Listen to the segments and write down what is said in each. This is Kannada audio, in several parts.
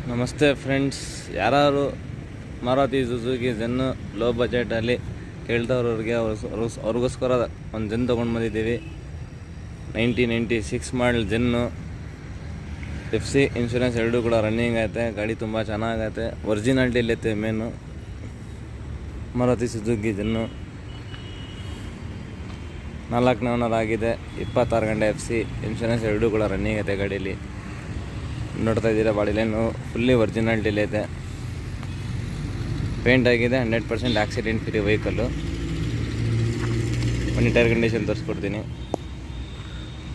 ನಮಸ್ತೆ ಫ್ರೆಂಡ್ಸ್, ಯಾರು ಮಾರುತಿ ಸುಜುಕಿ ಜೆನ್ನು ಲೋ ಬಜೆಟಲ್ಲಿ ಕೇಳ್ತವ್ರವ್ರಿಗೆ ಅವ್ರಿಗೋಸ್ಕರ ಒಂದು ಜೆನ್ ತೊಗೊಂಡು ಬಂದಿದ್ದೀವಿ. 1996 ಮಾಡಲ್ ಜೆನ್ನು. FC ಇನ್ಶೂರೆನ್ಸ್ ಎರಡೂ ಕೂಡ ರನ್ನಿಂಗ್ ಐತೆ. ಗಾಡಿ ತುಂಬ ಚೆನ್ನಾಗೈತೆ, ಒರಿಜಿನಾಲಿಟಿಯಲ್ಲೈತೆ. ಮೇನು ಮಾರುತಿ ಸುಜುಕಿ ಜೆನ್ನು 4ನೇ ಓನರ್ ಆಗಿದೆ. 26 ಗಂಟೆ FC ಇನ್ಶೂರೆನ್ಸ್ ಎರಡೂ ಕೂಡ ರನ್ನಿಂಗ್ ಐತೆ. ಗಾಡೀಲಿ ನೋಡ್ತಾ ಇದ್ದೀರಾ, ಬಾಡಿ ಲೈನು ಫುಲ್ಲಿ ಒರಿಜಿನಾಲಿಟಿಲಿ ಐತೆ. ಪೇಂಟ್ ಆಗಿದೆ, 100% ಆಕ್ಸಿಡೆಂಟ್ ಫ್ರೀ ವೆಹಿಕಲ್ಲು. ಬನ್ನಿ ಟೈರ್ ಕಂಡೀಷನ್ ತೋರಿಸ್ಕೊಡ್ತೀನಿ.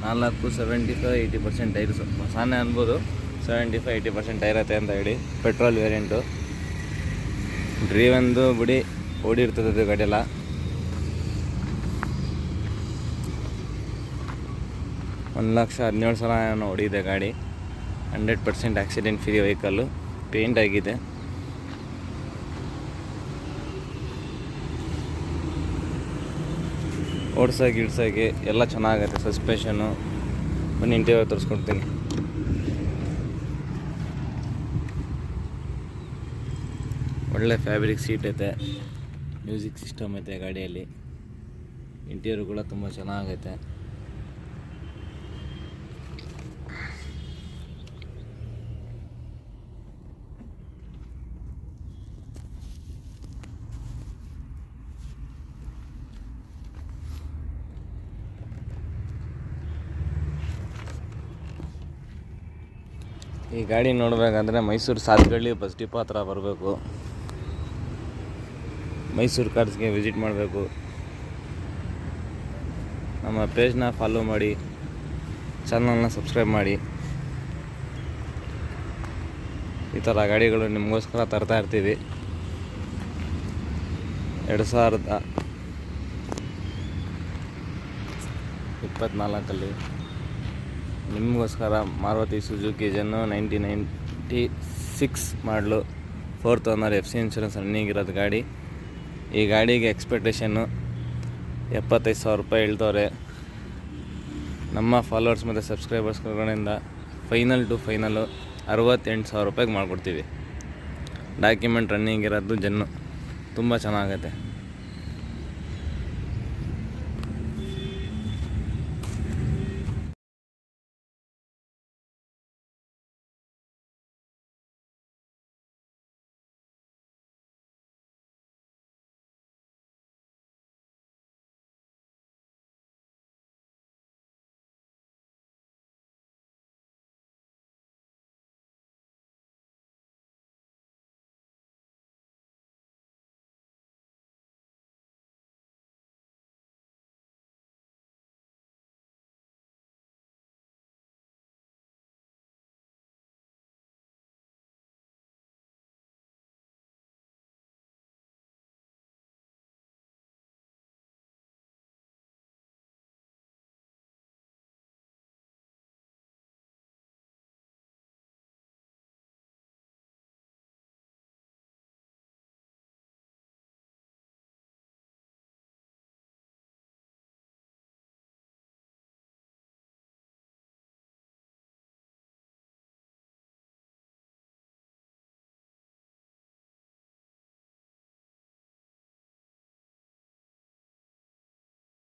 75-80% ಟೈರ್ಸು ಹೊಸಾನೇ ಅನ್ಬೋದು. 75-80% ಟೈರ್ ಐತೆ ಅಂತ ಹೇಳಿ. ಪೆಟ್ರೋಲ್ ವೇರಿಯಂಟು, ಡ್ರೀವಂದು ಬಿಡಿ ಓಡಿರ್ತದೆ ಗಾಡಿಯೆಲ್ಲ. $1,17,000 ಓಡಿದೆ ಗಾಡಿ. 100% ಆಕ್ಸಿಡೆಂಟ್ ಫ್ರೀ ವೆಹಿಕಲ್ಲು. ಪೇಂಟ್ ಆಗಿದೆ. ಓಡ್ಸೋಕೆ ಎಲ್ಲ ಚೆನ್ನಾಗೈತೆ. ಸಸ್ಪೆಷನು ಬನ್ನಿ ಇಂಟೀರಿಯರ್ ತೋರಿಸ್ಕೊಡ್ತೀನಿ. ಒಳ್ಳೆ ಫ್ಯಾಬ್ರಿಕ್ ಸೀಟ್ ಐತೆ, ಮ್ಯೂಸಿಕ್ ಸಿಸ್ಟಮ್ ಐತೆ ಗಾಡಿಯಲ್ಲಿ. ಇಂಟೀರಿಯರ್ ಕೂಡ ತುಂಬ ಚೆನ್ನಾಗೈತೆ. ಈ ಗಾಡಿ ನೋಡಬೇಕಂದ್ರೆ ಮೈಸೂರು ಸಾತ್ಗಳ್ಳಿ ಬಸ್ ಡಿಪೋ ಹತ್ರ ಬರಬೇಕು. ಮೈಸೂರು ಕಾರ್ಸ್ಗೆ ವಿಸಿಟ್ ಮಾಡಬೇಕು. ನಮ್ಮ ಪೇಜ್ನ ಫಾಲೋ ಮಾಡಿ, ಚಾನಲ್ನ ಸಬ್ಸ್ಕ್ರೈಬ್ ಮಾಡಿ. ಈ ಥರ ಗಾಡಿಗಳು ನಿಮಗೋಸ್ಕರ ತರ್ತಾ ಇರ್ತೀವಿ. 2024 ನಿಮಗೋಸ್ಕರ ಮಾರುತಿ ಸುಜುಕಿ ಜೆನ್ನು 1996 ಮಾಡಲು 4th owner. FC insurance running ಇರೋದು ಗಾಡಿ. ಈ ಗಾಡಿಗೆ ಎಕ್ಸ್ಪೆಕ್ಟೇಷನ್ನು $75,000 ಹೇಳ್ತವ್ರೆ. ನಮ್ಮ ಫಾಲೋವರ್ಸ್ ಮತ್ತು ಸಬ್ಸ್ಕ್ರೈಬರ್ಸ್ ಕಡೆಯಿಂದ ಫೈನಲ್ $68,000 ಮಾಡಿಕೊಡ್ತೀವಿ. ಡಾಕ್ಯುಮೆಂಟ್ ರನ್ನಿಂಗ್ ಇರೋದು ಜೆನ್ನು ತುಂಬ ಚೆನ್ನಾಗೈತೆ.